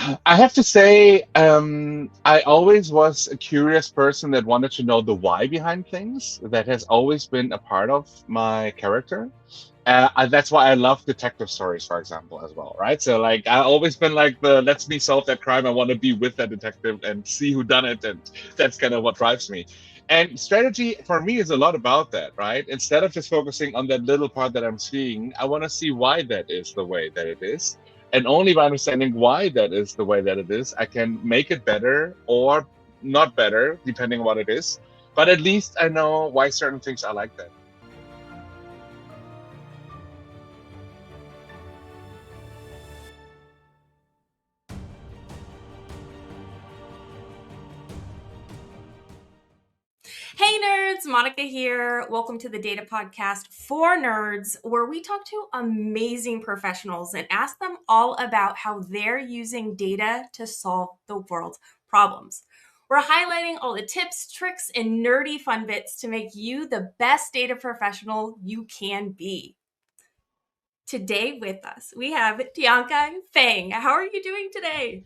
I have to say, I always was a curious person that wanted to know the why behind things. That has always been a part of my character. That's why I love detective stories, for example, as well, right? So, like, I always been like the let's me solve that crime. I want to be with that detective and see who done it, and that's kind of what drives me. And strategy for me is a lot about that, right? Instead of just focusing on that little part that I'm seeing, I want to see why that is the way that it is. And only by understanding why that is the way that it is, I can make it better or not better, depending on what it is. But at least I know why certain things are like that. Hey nerds, Monica here. Welcome to the Data Podcast for Nerds, where we talk to amazing professionals and ask them all about how they're using data to solve the world's problems. We're highlighting all the tips, tricks, and nerdy fun bits to make you the best data professional you can be. Today with us, we have Tiankai Feng. How are you doing today?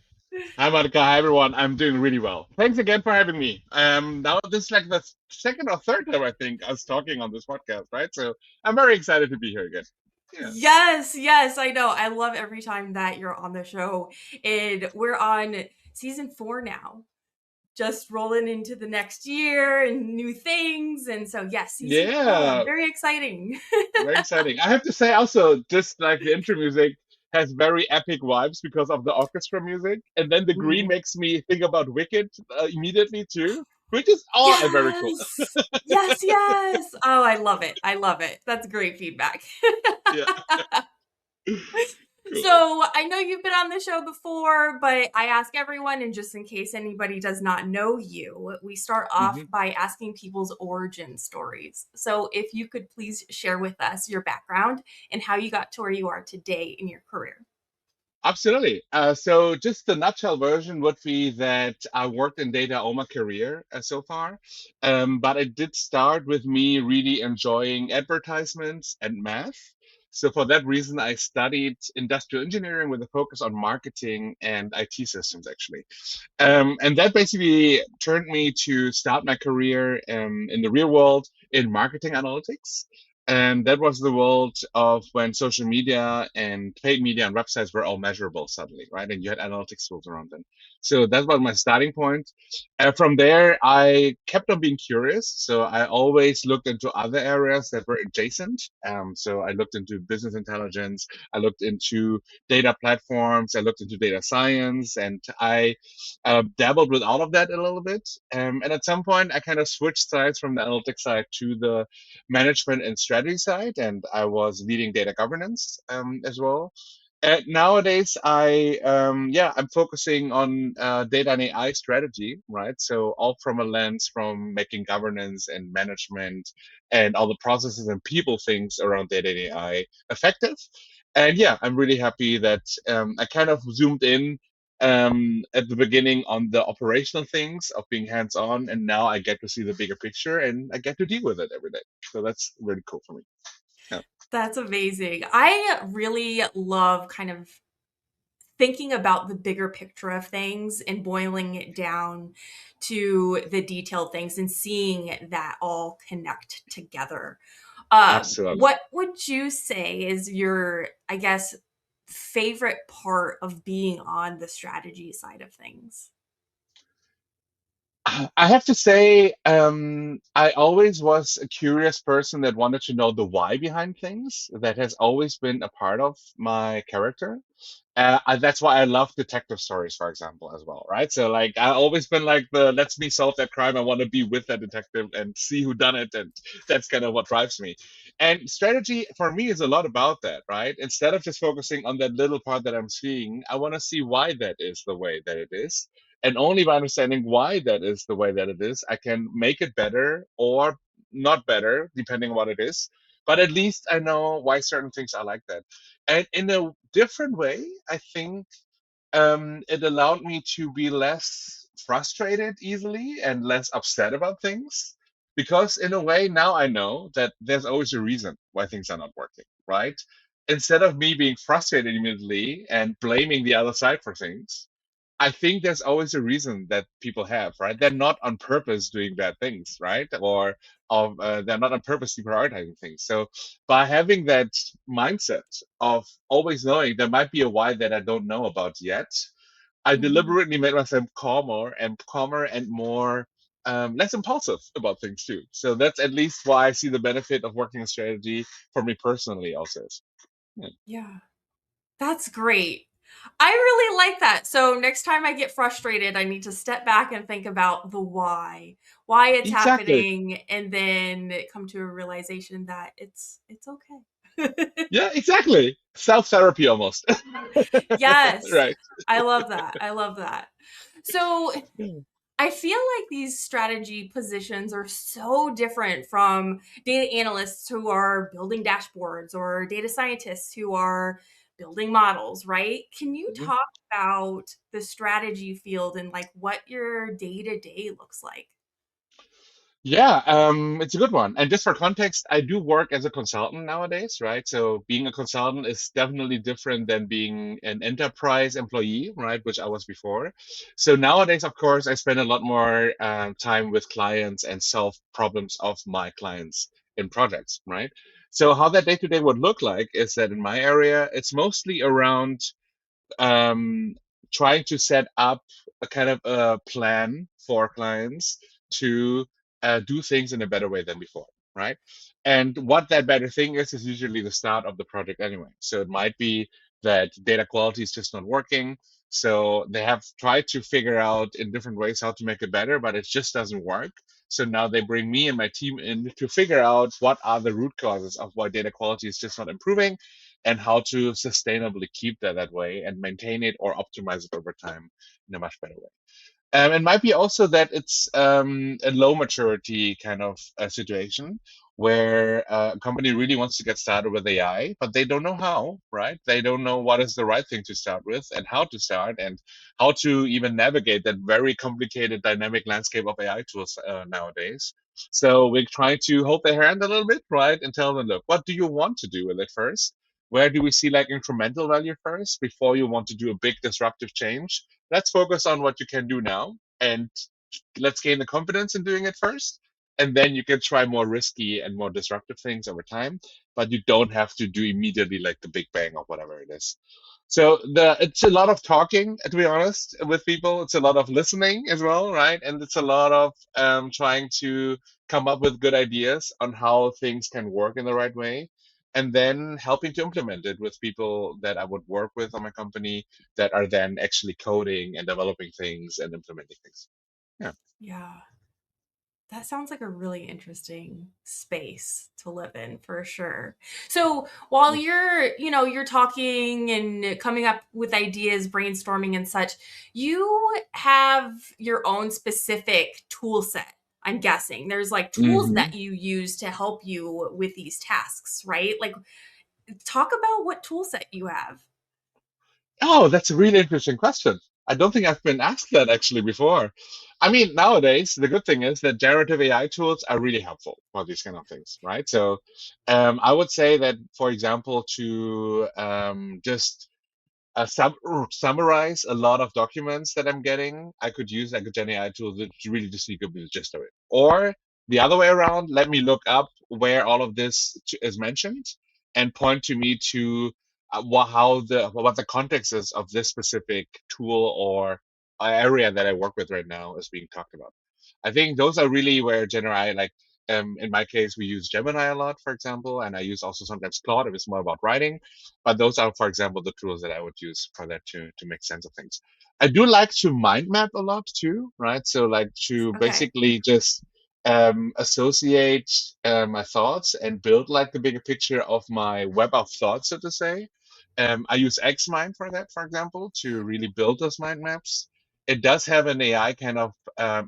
Hi, Monica. Hi, everyone. I'm doing really well. Thanks again for having me. Now this is like the second or third time I think us talking on this podcast, right? So I'm very excited to be here again. Yeah. Yes, I know. I love every time that you're on the show. And we're on season 4 now, just rolling into the next year and new things. And so, yes, season 4, Yeah, very exciting. very exciting. I have to say also, just like the intro music has very epic vibes because of the orchestra music, and then the green Mhm. makes me think about Wicked immediately too, which is all very cool. Yes. Oh, I love it. I love it. That's great feedback. Yeah, cool. So I know you've been on the show before, but I ask everyone, and just in case anybody does not know you, we start off Mhm. by asking people's origin stories. So if you could please share with us your background and how you got to where you are today in your career. Absolutely. So, just the nutshell version would be that I worked in data all my career so far, but it did start with me really enjoying advertisements and math. So, for that reason, I studied industrial engineering with a focus on marketing and IT systems, actually. And that basically turned me to start my career in the real world in marketing analytics. And that was the world of when social media and paid media and websites were all measurable suddenly, right? And you had analytics tools around them. So that was my starting point. From there, I kept on being curious. So I always looked into other areas that were adjacent. So I looked into business intelligence, I looked into data platforms, I looked into data science, and I dabbled with all of that a little bit. And at some point, I kind of switched sides from the analytics side to the management and strategy side, and I was leading data governance as well. And nowadays, I'm focusing on data and AI strategy, right? So all from a lens from making governance and management and all the processes and people things around data and AI effective. And yeah, I'm really happy that I kind of zoomed in at the beginning on the operational things of being hands on, and now I get to see the bigger picture and I get to deal with it every day. So that's really cool for me. Yeah. That's amazing. I really love kind of thinking about the bigger picture of things and boiling it down to the detailed things and seeing that all connect together. Absolutely. What would you say is your, I guess, favorite part of being on the strategy side of things? I have to say, I always was a curious person that wanted to know the why behind things. That has always been a part of my character. That's why I love detective stories, for example, as well, right? So, like, I always been like the let's me solve that crime. I want to be with that detective and see who done it, and that's kind of what drives me. And strategy for me is a lot about that, right? Instead of just focusing on that little part that I'm seeing, I want to see why that is the way that it is. And only by understanding why that is the way that it is, I can make it better or not better, depending on what it is. But at least I know why certain things are like that. And in a different way, I think it allowed me to be less frustrated easily and less upset about things. Because in a way, now I know that there's always a reason why things are not working, right? Instead of me being frustrated immediately and blaming the other side for things, I think there's always a reason that people have, right? They're not on purpose doing bad things, right? Or they're not on purpose deprioritizing things. So by having that mindset of always knowing there might be a why that I don't know about yet, I Mhm. deliberately made myself calmer and more less impulsive about things too. So that's at least why I see the benefit of working in strategy for me personally also. Yeah. Yeah. That's great. I really like that. So next time I get frustrated, I need to step back and think about the why it's Exactly. happening, and then come to a realization that it's okay. Yeah, exactly. Self therapy almost. Yes. Right. I love that. I love that. So I feel like these strategy positions are so different from data analysts who are building dashboards or data scientists who are building models, right? Can you Mhm. talk about the strategy field and like what your day to day looks like? Yeah, it's a good one. And just for context, I do work as a consultant nowadays, right? So being a consultant is definitely different than being an enterprise employee, right? Which I was before. So nowadays, of course, I spend a lot more time with clients and solve problems of my clients in projects, right? So how that day to day would look like is that in my area, it's mostly around um, trying to set up a kind of a plan for clients to do things in a better way than before, right? And what that better thing is usually the start of the project anyway. So it might be that data quality is just not working. So they have tried to figure out in different ways how to make it better, but it just doesn't work. So now they bring me and my team in to figure out what are the root causes of why data quality is just not improving and how to sustainably keep that way and maintain it or optimize it over time in a much better way. It might be also that it's a low maturity kind of situation where a company really wants to get started with AI, but they don't know how, right? They don't know what is the right thing to start with and how to start and how to even navigate that very complicated dynamic landscape of AI tools nowadays. So we're trying to hold their hand a little bit, right? And tell them, look, what do you want to do with it first? Where do we see like incremental value first before you want to do a big disruptive change? Let's focus on what you can do now and let's gain the confidence in doing it first. And then you can try more risky and more disruptive things over time, but you don't have to do immediately like the big bang or whatever it is. So it's a lot of talking, to be honest, with people. It's a lot of listening as well, right? And it's a lot of trying to come up with good ideas on how things can work in the right way, and then helping to implement it with people that I would work with on my company that are then actually coding and developing things and implementing things. Yeah. Yeah. That sounds like a really interesting space to live in for sure. So while you're talking and coming up with ideas, brainstorming and such, you have your own specific tool set. I'm guessing there's like tools hmm that you use to help you with these tasks, right? Like talk about what tool set you have. Oh, that's a really interesting question. I don't think I've been asked that actually before. I mean, nowadays, the good thing is that generative AI tools are really helpful for these kind of things, right? So, I would say that, for example, to just summarize a lot of documents that I'm getting, I could use like a GenAI tool that really just give me the gist of it. Or the other way around, let me look up where all of this is mentioned and point to me to what the context is of this specific tool or area that I work with right now is being talked about. I think those are really where GenAI, like in my case, we use Gemini a lot, for example, and I use also sometimes Claude if it's more about writing, but those are, for example, the tools that I would use for that to make sense of things. I do like to mind map a lot too, right? So like to Okay. basically just associate my thoughts and build like the bigger picture of my web of thoughts, so to say. I use Xmind for that, for example, to really build those mind maps. It does have an AI kind of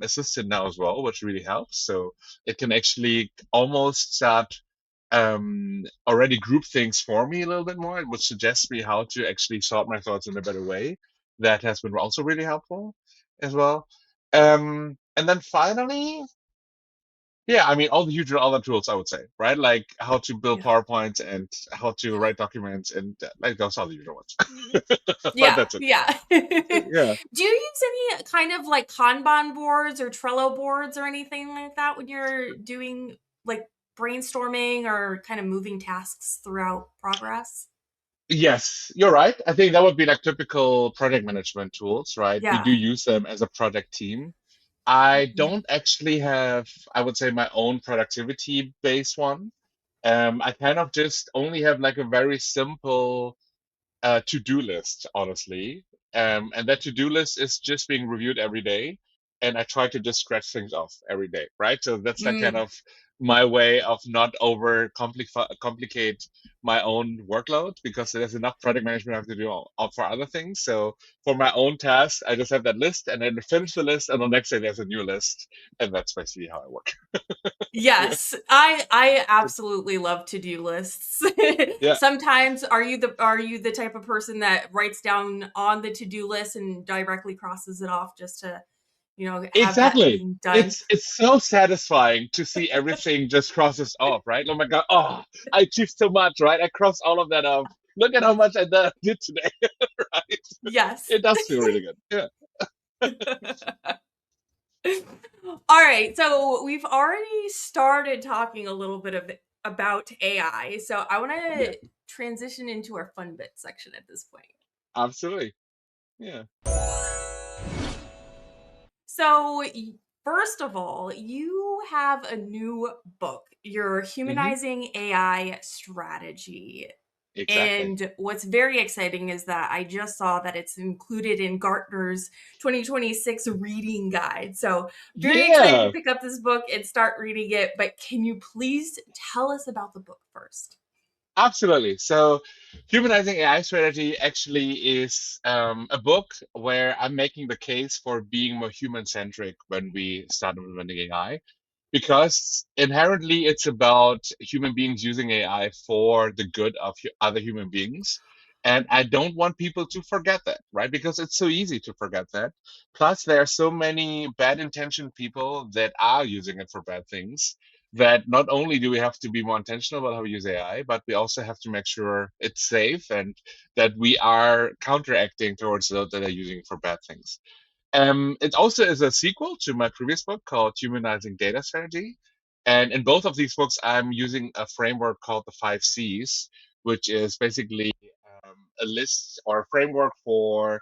assistant now as well, which really helps. So it can actually almost start already group things for me a little bit more. It would suggest me how to actually sort my thoughts in a better way. That has been also really helpful as well. And then finally, Yeah, I mean, all the usual other tools, I would say, right? Like how to build Yeah. PowerPoints and how to write documents, and like those are the usual ones. But Yeah, that's it. yeah. Do Yeah. you use any kind of like Kanban boards or Trello boards or anything like that when you're doing like brainstorming or kind of moving tasks throughout progress? Yes, you're right. I think that would be like typical project management tools, right? We do Yeah. use them as a project team. I Mhm. don't actually have, I would say, my own productivity based one. I kind of just only have like a very simple to-do list, honestly. And that to-do list is just being reviewed every day. And I try to just scratch things off every day, right? So that's like kind Mm, of my way of not over complicate my own workload because there's enough project management I have to do for other things. So for my own tasks, I just have that list and then finish the list, and the next day there's a new list, and that's basically how I work. Yeah, yes, I absolutely love to-do lists. yeah, Sometimes are you the type of person that writes down on the to-do list and directly crosses it off just to, have that exactly. thing done? It's so satisfying to see everything just crosses off, right? Oh my God, oh, I achieved so much, right? I crossed all of that off. Look at how much did today, right? Yes. It does feel really good. Yeah, All right, so we've already started talking a little bit about AI. So I want yeah, to transition into our fun bit section at this point. absolutely. Yeah, So, first of all, you have a new book, your hmm, Humanizing AI Strategy. exactly. And what's very exciting is that I just saw that it's included in Gartner's 2026 reading guide. So, very excited to Yeah, pick up this book and start reading it. But can you please tell us about the book first? absolutely. So, Humanizing AI Strategy actually is a book where I'm making the case for being more human centric when we start implementing AI, because inherently it's about human beings using AI for the good of other human beings. And I don't want people to forget that, right? Because it's so easy to forget that. Plus, there are so many bad intentioned people that are using it for bad things, that not only do we have to be more intentional about how we use AI, but we also have to make sure it's safe and that we are counteracting towards those that are using it for bad things. It also is a sequel to my previous book called Humanizing Data Strategy. And in both of these books, I'm using a framework called the 5 Cs, which is basically a list or a framework for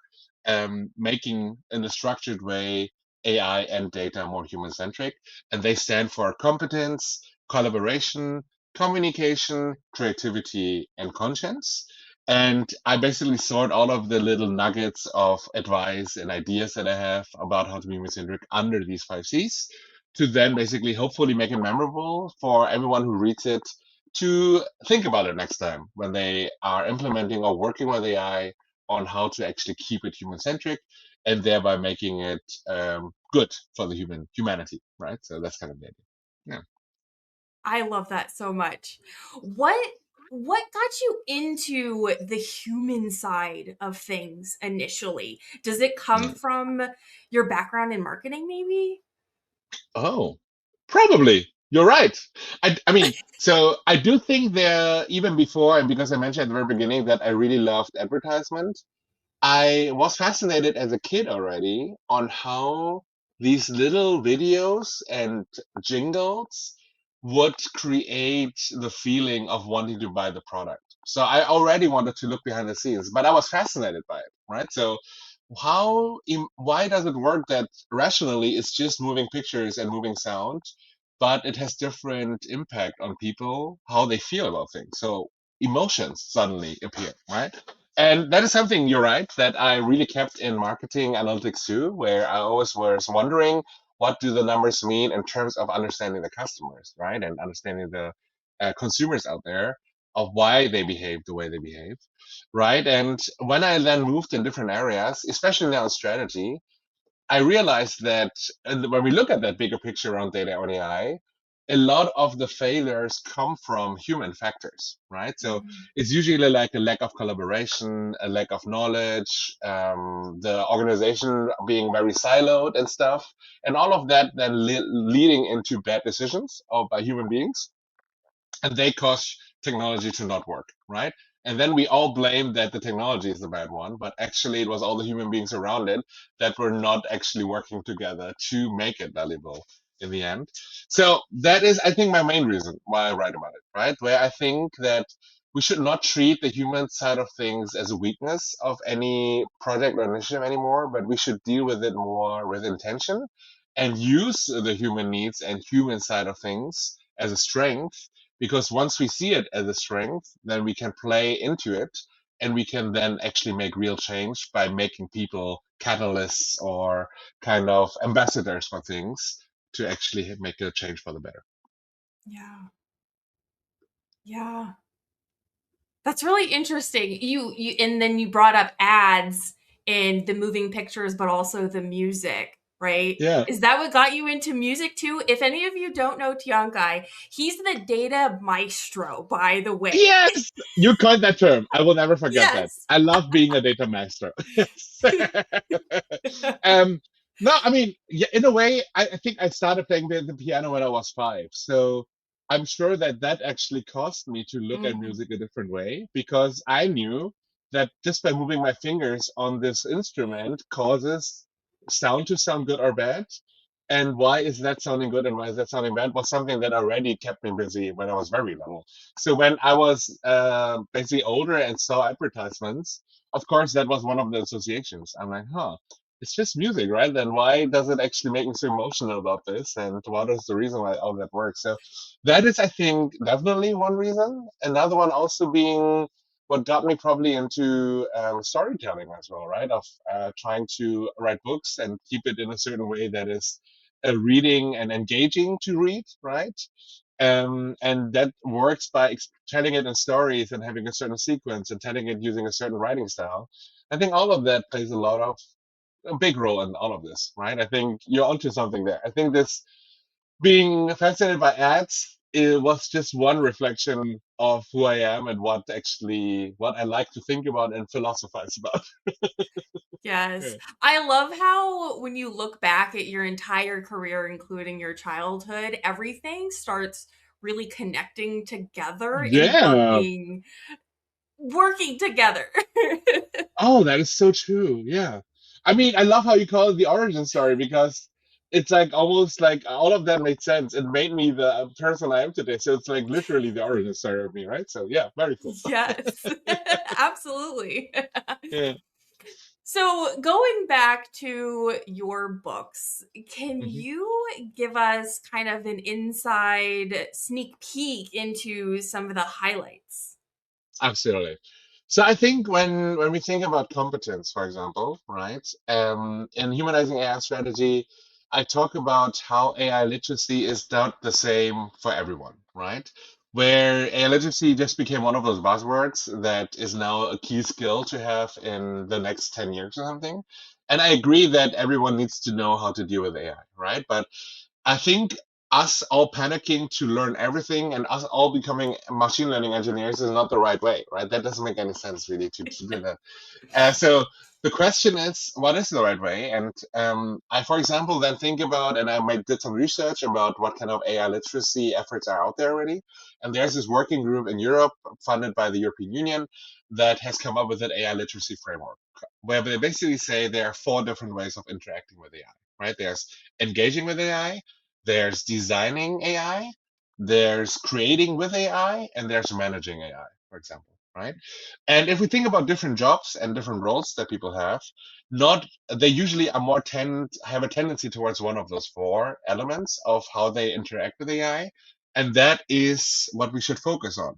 making, in a structured way, AI and data more human centric. And they stand for competence, collaboration, communication, creativity, and conscience. And I basically sort all of the little nuggets of advice and ideas that I have about how to be Centric under these 5 Cs to then basically hopefully make it memorable for everyone who reads it to think about it next time when they are implementing or working with AI on how to actually keep it human centric and thereby making it good for the humanity, right? So that's kind of the idea. Yeah. I love that so much. What what got you into the human side of things initially? Does it come Yeah. from your background in marketing maybe? Oh, probably. You're right. I mean, so I do think there, even before, and because I mentioned at the very beginning that I really loved advertisement, I was fascinated as a kid already on how these little videos and jingles would create the feeling of wanting to buy the product. So I already wanted to look behind the scenes, but I was fascinated by it, right? So why does it work that rationally it's just moving pictures and moving sound, but it has different impact on people, how they feel about things. So emotions suddenly appear, right? And that is something, you're right, that I really kept in marketing analytics too, where I always was wondering what do the numbers mean in terms of understanding the customers, right? And understanding the consumers out there of why they behave the way they behave, right? And when I then moved in different areas, especially now in strategy, I realized that when we look at that bigger picture around data and AI, a lot of the failures come from human factors, right? So Mhm. it's usually like a lack of collaboration, a lack of knowledge, the organization being very siloed and stuff, and all of that then leading into bad decisions by human beings, and they cause technology to not work, right? And then we all blame that the technology is the bad one, but actually it was all the human beings around it that were not actually working together to make it valuable in the end. So that is, I think, my main reason why I write about it, right? Where I think that we should not treat the human side of things as a weakness of any project or initiative anymore, but we should deal with it more with intention and use the human needs and human side of things as a strength, because once we see it as a strength, then we can play into it and we can then actually make real change by making people catalysts or kind of ambassadors for things to actually make a change for the better. Yeah. Yeah. That's really interesting. You and then you brought up ads and the moving pictures, but also the music, right? Yeah. Is that what got you into music too? If any of you don't know Tiankai, he's the data maestro, by the way. Yes, you coined that term. I will never forget that. Yes. I love being a data master. Yes. um, no, I mean, yeah, in a way, I think I started playing the piano when I was 5. So I'm sure that that actually caused me to look at Mhm. music a different way, because I knew that just by moving my fingers on this instrument causes sound to sound good or bad. And why is that sounding good and why is that sounding bad was something that already kept me busy when I was very little. So when I was basically older and saw advertisements, of course, that was one of the associations. I'm like, huh, it's just music, right? Then why does it actually make me so emotional about this? And what is the reason why all that works? So that is, I think, definitely one reason. Another one also being what got me probably into storytelling as well, right? Of trying to write books and keep it in a certain way that is reading and engaging to read, right? And that works by telling it in stories and having a certain sequence and telling it using a certain writing style. I think all of that plays a big role in all of this, right? I think you're onto something there. I think this being fascinated by ads, it was just one reflection of who I am and what I like to think about and philosophize about. Yes. Yeah. I love how when you look back at your entire career, including your childhood, everything starts really connecting together and Yeah. working together. Oh, that is so true. Yeah. I mean, I love how you call it the origin story, because it's like almost like all of that made sense. It made me the person I am today. So it's like literally the origin story of me, right? So yeah, very cool. Yes. Absolutely. Yeah. So, going back to your books, can Mhm. you give us kind of an inside sneak peek into some of the highlights? Absolutely. So I think when we think about competence, for example, right, in humanizing AI strategy, I talk about how AI literacy is not the same for everyone, right? Where AI literacy just became one of those buzzwords that is now a key skill to have in the next 10 years or something. And I agree that everyone needs to know how to deal with AI, right? But I think us all panicking to learn everything and us all becoming machine learning engineers is not the right way, right? That doesn't make any sense really to do that. So the question is, what is the right way? And I, for example, then think about, and did some research about what kind of AI literacy efforts are out there already. And there's this working group in Europe funded by the European Union that has come up with an AI literacy framework, where they basically say there are 4 different ways of interacting with AI, right? There's engaging with AI, there's designing AI, there's creating with AI, and there's managing AI, for example, right? And if we think about different jobs and different roles that people have, not they usually are more tend have a tendency towards one of those 4 elements of how they interact with AI, and that is what we should focus on.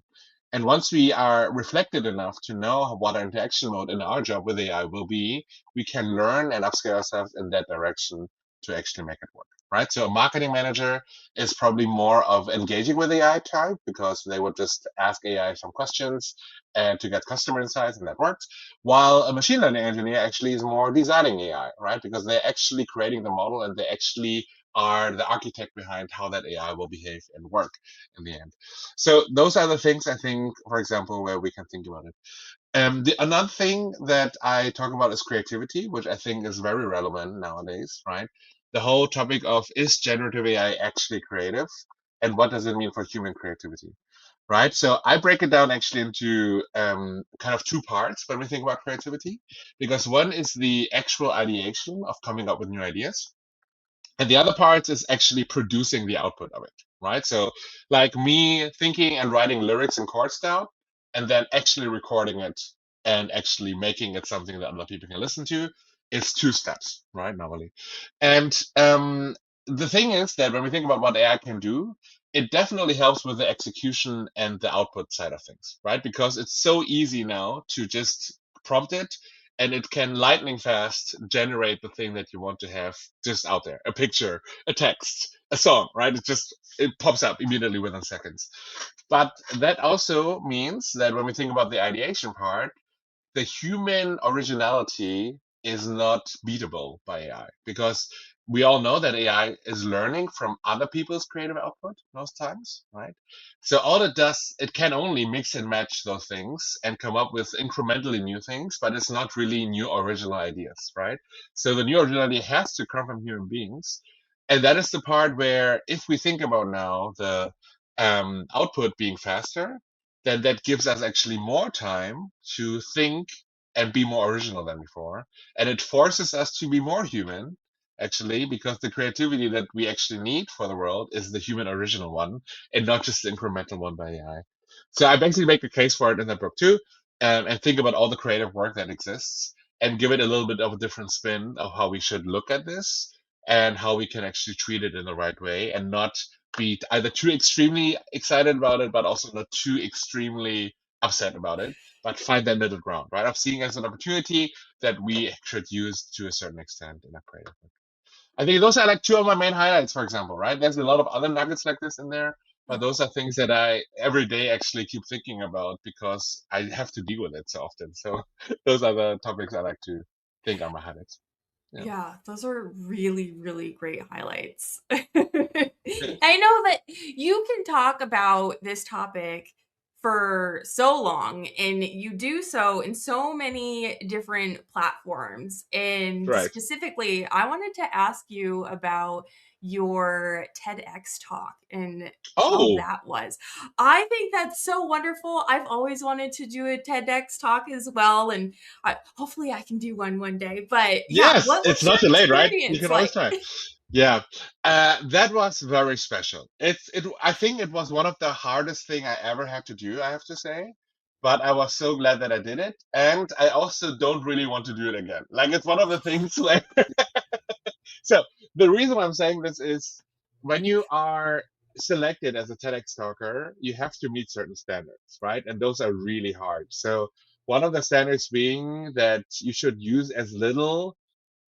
And once we are reflected enough to know what our interaction mode in our job with AI will be, we can learn and upscale ourselves in that direction to actually make it work. Right. So a marketing manager is probably more of engaging with AI type, because they would just ask AI some questions and to get customer insights, and that works. While a machine learning engineer actually is more designing AI, right? Because they're actually creating the model and they're actually are the architect behind how that AI will behave and work in the end. So those are the things I think, for example, where we can think about it. Another thing that I talk about is creativity, which I think is very relevant nowadays, right? The whole topic of, is generative AI actually creative? And what does it mean for human creativity, right? So I break it down actually into kind of two parts when we think about creativity, because one is the actual ideation of coming up with new ideas, and the other part is actually producing the output of it, right? So, like me thinking and writing lyrics in chords down, and then actually recording it and actually making it something that other people can listen to is two steps, right? Normally. And the thing is that when we think about what AI can do, it definitely helps with the execution and the output side of things, right? Because it's so easy now to just prompt it, and it can lightning fast generate the thing that you want to have just out there, a picture, a text, a song, right? It pops up immediately within seconds. But that also means that when we think about the ideation part, the human originality is not beatable by AI, because we all know that AI is learning from other people's creative output most times, right? So all it does, it can only mix and match those things and come up with incrementally new things, but it's not really new original ideas, right? So the new originality has to come from human beings. And that is the part where, if we think about now the output being faster, then that gives us actually more time to think and be more original than before. And it forces us to be more human, actually, because the creativity that we actually need for the world is the human original one and not just the incremental one by AI. So I basically make a case for it in that book too, and think about all the creative work that exists and give it a little bit of a different spin of how we should look at this and how we can actually treat it in the right way and not be either too extremely excited about it, but also not too extremely upset about it, but find that middle ground, right? Of seeing it as an opportunity that we should use to a certain extent in a creative way. I think those are like two of my main highlights, for example, right? There's a lot of other nuggets like this in there, but those are things that I every day actually keep thinking about because I have to deal with it so often. So those are the topics I like to think are my highlights. Yeah. Yeah, those are really, really great highlights. I know that you can talk about this topic for so long, and you do so in so many different platforms. And Right. specifically, I wanted to ask you about your TEDx talk and how Oh, that was. I think that's so wonderful. I've always wanted to do a TEDx talk as well, and hopefully I can do one day. But yeah, yes, what it's was your not too late, right? You experience can always like? try. Yeah, that was very special. I think it was one of the hardest thing I ever had to do, I have to say. But I was so glad that I did it, and I also don't really want to do it again. Like it's one of the things where. So the reason why I'm saying this is, when you are selected as a TEDx talker, you have to meet certain standards, right? And those are really hard. So one of the standards being that you should use as little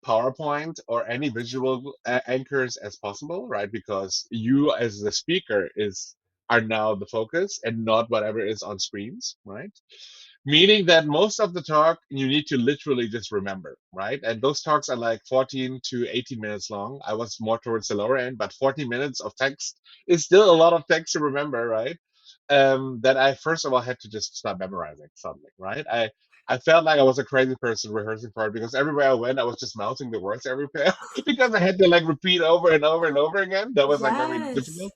PowerPoint or any visual anchors as possible, right? Because you as the speaker is are now the focus and not whatever is on screens, right? Meaning that most of the talk you need to literally just remember, right? And those talks are like 14 to 18 minutes long. I was more towards the lower end, but 40 minutes of text is still a lot of text to remember, right? That I first of all had to just start memorizing something, right? I felt like I was a crazy person rehearsing for it, because everywhere I went, I was just mouthing the words everywhere because I had to like repeat over and over and over again. That was like very Yes. difficult.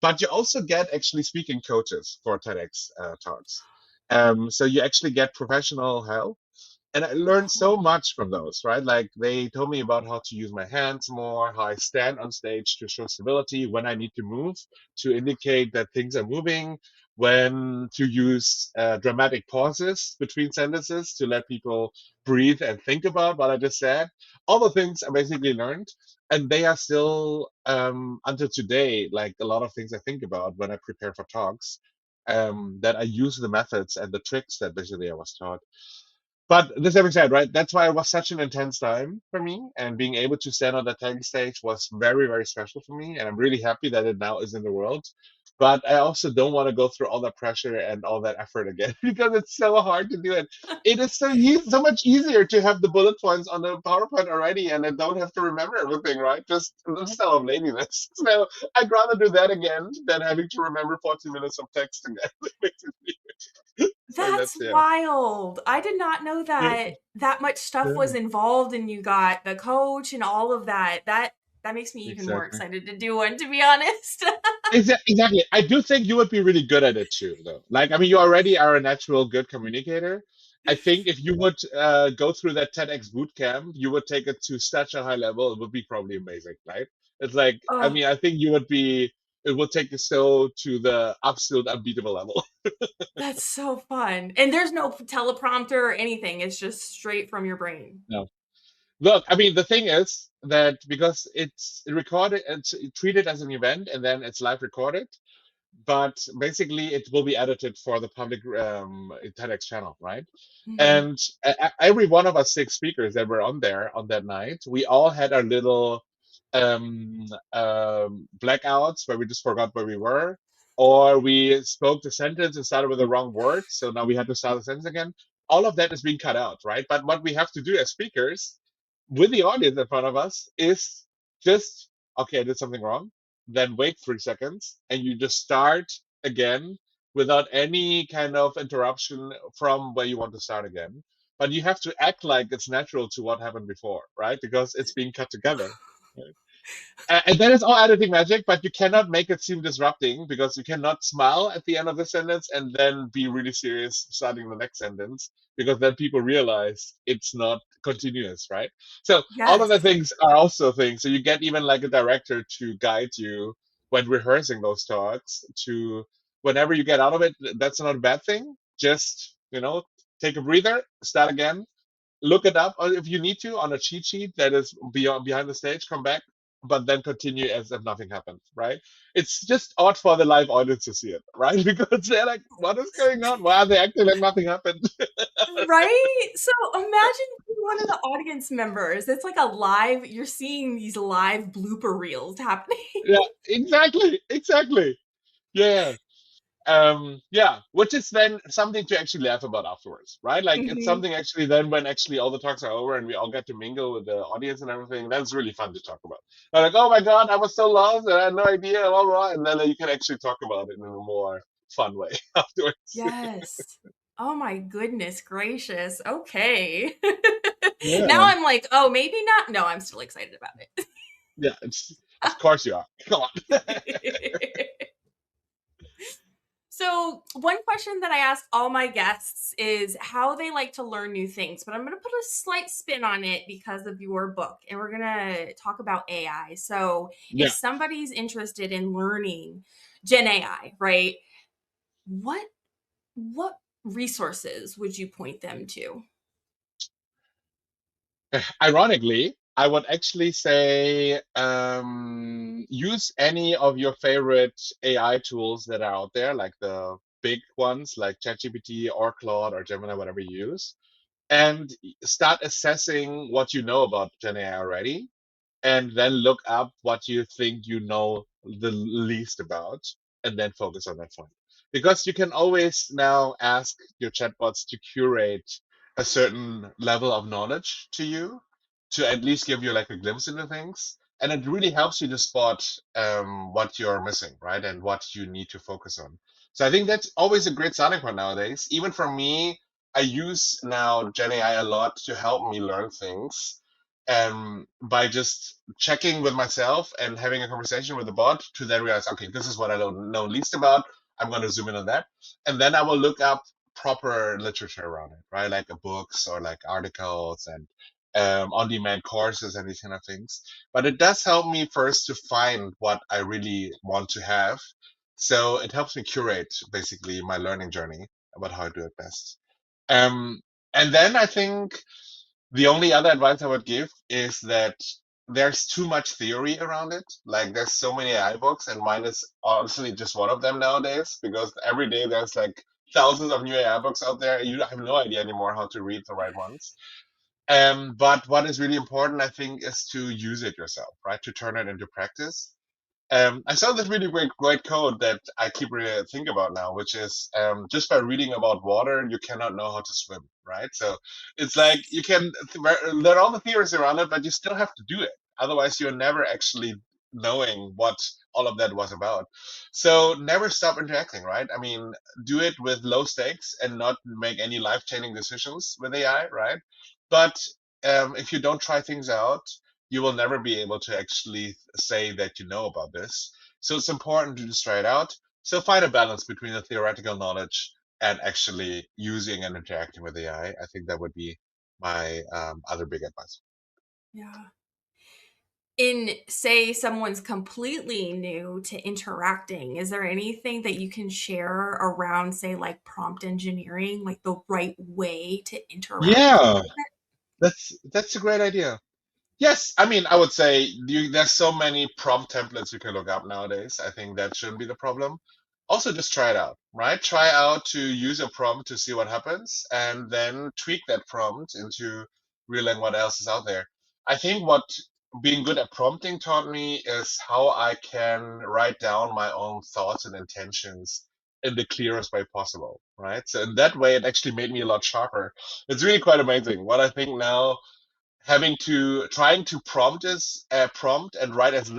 But you also get actually speaking coaches for TEDx talks. So you actually get professional help, and I learned so much from those, right? Like they told me about how to use my hands more, how I stand on stage to show stability, when I need to move to indicate that things are moving, when to use dramatic pauses between sentences to let people breathe and think about what I just said. All the things I basically learned, and they are still until today like a lot of things I think about when I prepare for talks. That I use the methods and the tricks that basically I was taught. But this having said, right, that's why it was such an intense time for me, and being able to stand on that tank stage was very, very special for me, and I'm really happy that it now is in the world. but I also don't want to go through all that pressure and all that effort again because it's so hard to do it. It is so much easier to have the bullet points on the PowerPoint already, and I don't have to remember everything, right? Just this out of laziness. So I'd rather do that again than having to remember 40 minutes of text again. Basically. So That's that's yeah. wild. I did not know Yeah. that that much stuff Yeah. was involved and you got the coach and all of that. That makes me even more Exactly. excited to do one, to be honest. Exactly. I do think you would be really good at it too, though. Like, I mean, you already are a natural good communicator. I think if you would go through that TEDx boot camp, you would take it to such a high level. It would be probably amazing, right? It's like, I Oh, mean, I think you would be. It would take you so to the absolute unbeatable level. that's so fun. And there's no teleprompter or anything. It's just straight from your brain. No. Look, I mean, the thing is that because it's recorded, it's treated as an event, and then it's live recorded, but basically it will be edited for the public TEDx channel, right? Mhm. And every one of us six speakers that were on there on that night, we all had our little blackouts where we just forgot where we were, or we spoke the sentence and started with the wrong word, so now we had to start the sentence again. All of that is being cut out, right? But what we have to do as speakers with the audience in front of us is just, okay, I did something wrong, then wait 3 seconds, and you just start again without any kind of interruption from where you want to start again. But you have to act like it's natural to what happened before, right? Because it's being cut together. Right? And that is all editing magic, but you cannot make it seem disrupting because you cannot smile at the end of the sentence and then be really serious starting the next sentence because then people realize it's not continuous, right? So all of Yes. the things are also things. So you get even like a director to guide you when rehearsing those talks to whenever you get out of it, that's not a bad thing. Just, take a breather, start again, look it up if you need to on a cheat sheet that is beyond behind the stage, come back, but then continue as if nothing happened, right? It's just odd for the live audience to see it, right? Because they're like, what is going on? Why are they acting like nothing happened? Right? So imagine being one of the audience members. It's like a live, you're seeing these live blooper reels happening. Yeah, exactly. Yeah. Yeah, which is then something to actually laugh about afterwards, right? Like it's Mhm. something actually then when actually all the talks are over and we all get to mingle with the audience and everything, that's really fun to talk about. Like, oh my god, I was so lost and I had no idea, blah, blah, and then you can actually talk about it in a more fun way afterwards. Yes. Oh my goodness gracious. Okay. Now Yeah, I'm like, oh, maybe not. No, I'm still excited about yeah, of course you are. Come on. it. So, one question that I ask all my guests is how they like to learn new things, but I'm going to put a slight spin on it because of your book, and we're going to talk about AI. So, if Yeah. somebody's interested in learning Gen AI, right? What what resources would you point them to? Ironically, I would actually say use any of your favorite AI tools that are out there, like the big ones like ChatGPT or Claude or Gemini, whatever you use, and start assessing what you know about Gen AI already and then look up what you think you know the least about and then focus on that point because you can always now ask your chatbots to curate a certain level of knowledge to you to at least give you like a glimpse into things and it really helps you to spot what you're missing, right, and what you need to focus on. So I think that's always a great starting point nowadays. Even for me, I use now gen ai a lot to help me learn things by just checking with myself and having a conversation with the bot to then realize, okay, this is what I don't know least about. I'm going to zoom in on that. And then I will look up proper literature around it, right? Like books or like articles and on-demand courses and these kind of things. But it does help me first to find what I really want to have. So it helps me curate basically my learning journey about how I do it best. Um, and then I think the only other advice I would give is that there's too much theory around it. Like there's so many AI books, and mine is honestly just one of them nowadays because every day there's like thousands of new AI books out there. You have no idea anymore how to read the right ones. But what is really important, I think, is to use it yourself, right? To turn it into practice I saw this really great quote that I keep really think about now, which is just by reading about water, you cannot know how to swim, right? So it's like you can learn all the theories around it, but you still have to do it. Otherwise, you're never actually knowing what all of that was about. So never stop interacting, right? I mean, do it with low stakes and not make any life-changing decisions with AI, right? But if you don't try things out, you will never be able to actually say that you know about this. So it's important to just try it out. So find a balance between the theoretical knowledge and actually using and interacting with AI. I think that would be my other big advice. Yeah. In, say, someone's completely new to interacting, is there anything that you can share around, say, like prompt engineering, like the right way to interact Yeah, with it? that's a great idea. Yes, I mean, I would say there's so many prompt templates you can look up nowadays. I think that shouldn't be the problem. Also, just try it out, right? Try out to use a prompt to see what happens and then tweak that prompt into realizing what else is out there. I think what being good at prompting taught me is how I can write down my own thoughts and intentions in the clearest way possible, right? So in that way, it actually made me a lot sharper. It's really quite amazing. What I think now having to trying to prompt and write as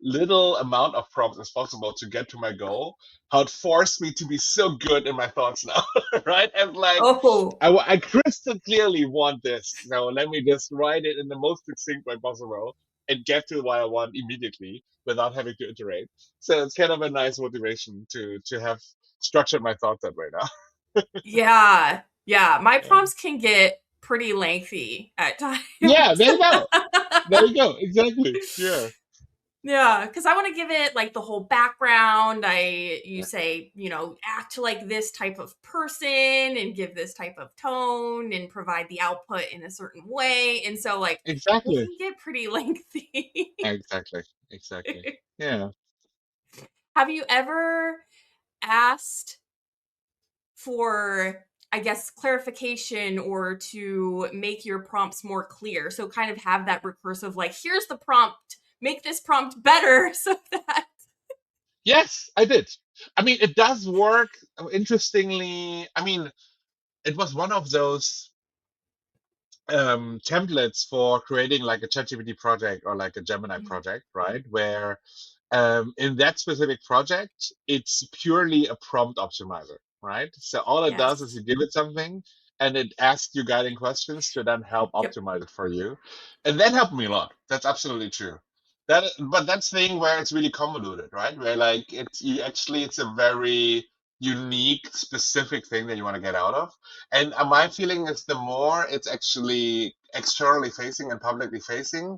little amount of prompts as possible to get to my goal, how it forced me to be so good in my thoughts now. Right, and like Oh, I crystal clearly want this, so let me just write it in the most succinct way possible and get to what I want immediately without having to iterate. So it's kind of a nice motivation to have structured my thoughts that way now. yeah. Yeah. My Yeah, prompts can get pretty lengthy at times. yeah, there you go. There you go. Exactly. Yeah. Yeah, because I want to give it like the whole background. You Yeah. say, act like this type of person and give this type of tone and provide the output in a certain way. And so, like, they Exactly. can get pretty lengthy. Exactly. Exactly. Yeah. Have you ever asked for, I guess, clarification or to make your prompts more clear? So, kind of have that recursive, like, here's the prompt, make this prompt better so that. Yes, I did. I mean, it does work. Interestingly, I mean, it was one of those templates for creating like a ChatGPT project or like a Gemini Mhm. project, right? Where in that specific project, it's purely a prompt optimizer, right? So all it does is Yes. you give it something and it asks you guiding questions to then help Yep. optimize it for you. And that helped me a lot. That's absolutely true. But that's the thing where it's really convoluted, right? Where like it's a very unique, specific thing that you want to get out of. And my feeling is the more it's actually externally facing and publicly facing,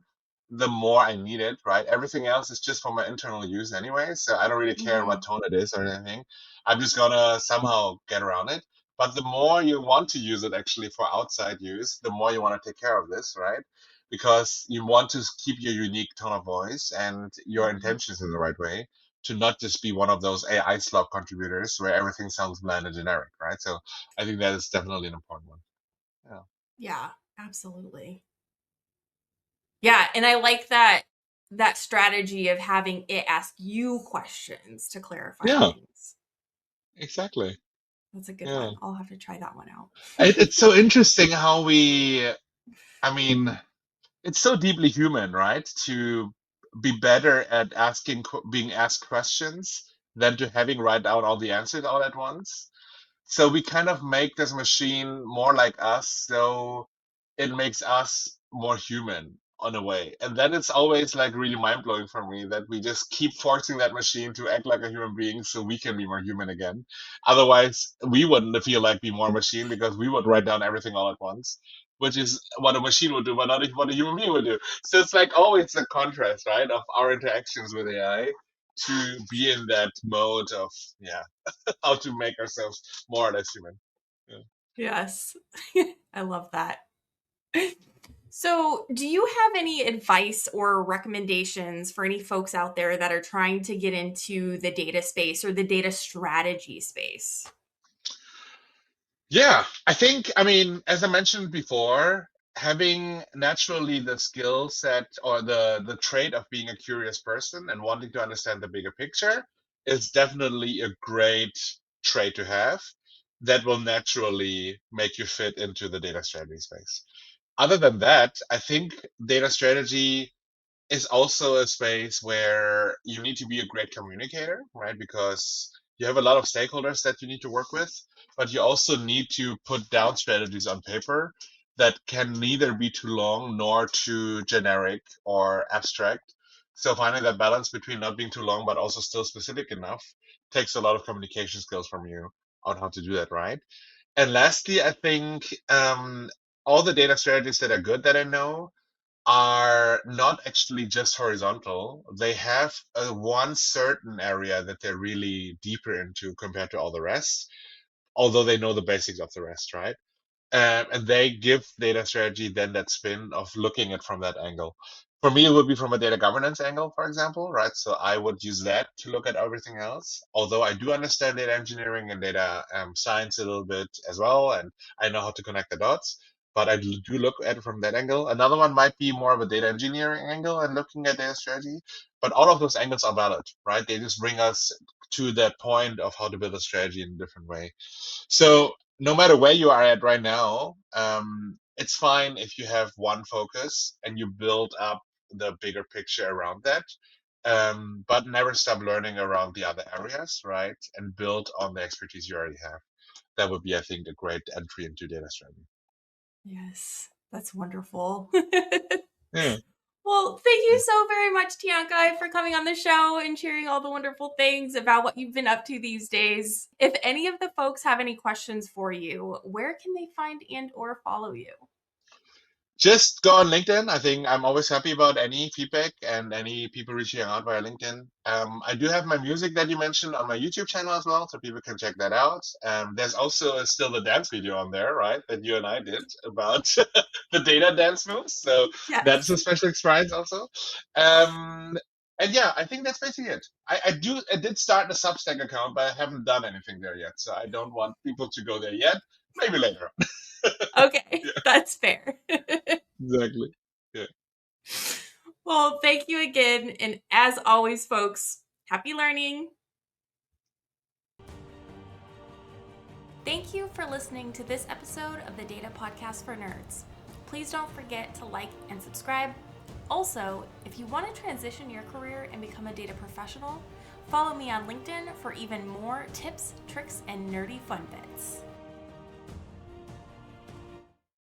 the more I need it, right? Everything else is just for my internal use anyway, so I don't really care what Mhm. tone it is or anything. I'm just gonna somehow get around it. But the more you want to use it actually for outside use, the more you want to take care of this, right? Because you want to keep your unique tone of voice and your Mhm. intentions in the right way to not just be one of those AI slop contributors where everything sounds bland and generic, right? So I think that is definitely an important one. Yeah. Yeah, absolutely. Yeah, and I like that strategy of having it ask you questions to clarify Yeah, things. exactly. That's a good Yeah. one. I'll have to try that one out. It's so interesting how I mean, it's so deeply human, right? To be better at being asked questions than to having write down all the answers all at once. So we kind of make this machine more like us, so it makes us more human on a way. And then it's always like really mind blowing for me that we just keep forcing that machine to act like a human being so we can be more human again. Otherwise, we wouldn't feel like be more machine because we would write down everything all at once, which is what a machine would do, but not what a human being would do. So it's like always a contrast, right, of our interactions with AI to be in that mode of, yeah, how to make ourselves more or less human. Yeah. Yes. I love that. So, do you have any advice or recommendations for any folks out there that are trying to get into the data space or the data strategy space? Yeah, I think, I mean, as I mentioned before, having naturally the skill set or the trait of being a curious person and wanting to understand the bigger picture is definitely a great trait to have that will naturally make you fit into the data strategy space. Other than that, I think data strategy is also a space where you need to be a great communicator, right? Because you have a lot of stakeholders that you need to work with, but you also need to put down strategies on paper that can neither be too long nor too generic or abstract. So finding that balance between not being too long but also still specific enough takes a lot of communication skills from you on how to do that right. And lastly, I think all the data strategies that are good that I know are not actually just horizontal. They have one certain area that they're really deeper into compared to all the rest, although they know the basics of the rest, right? And they give data strategy then that spin of looking at from that angle. For me, it would be from a data governance angle, for example, right? So I would use that to look at everything else. Although I do understand data engineering and data science a little bit as well, and I know how to connect the dots, but I do look at it from that angle. Another one might be more of a data engineering angle and looking at data strategy. But all of those angles are valid, right? They just bring us to that point of how to build a strategy in a different way. So no matter where you are at right now, it's fine if you have one focus and you build up the bigger picture around that. But never stop learning around the other areas, right? And build on the expertise you already have. That would be, I think, a great entry into data strategy. Yes, that's wonderful. Yeah. Well, thank you so very much, Tiankai, for coming on the show and sharing all the wonderful things about what you've been up to these days. If any of the folks have any questions for you, where can they find and or follow you? Just go on LinkedIn. I think I'm always happy about any feedback and any people reaching out via LinkedIn. I do have my music that you mentioned on my YouTube channel as well, so people can check that out. There's also still the dance video on there, right, that you and I did about the data dance moves. So that's Yes. a special experience also. Um, and yeah, I think that's basically it. I did start a Substack account, but I haven't done anything there yet, so I don't want people to go there yet. Maybe later on. Okay, Yeah, that's fair. exactly. Yeah. Well, thank you again. And as always, folks, happy learning. Thank you for listening to this episode of the Data Podcast for Nerds. Please don't forget to like and subscribe. Also, if you want to transition your career and become a data professional, follow me on LinkedIn for even more tips, tricks, and nerdy fun bits.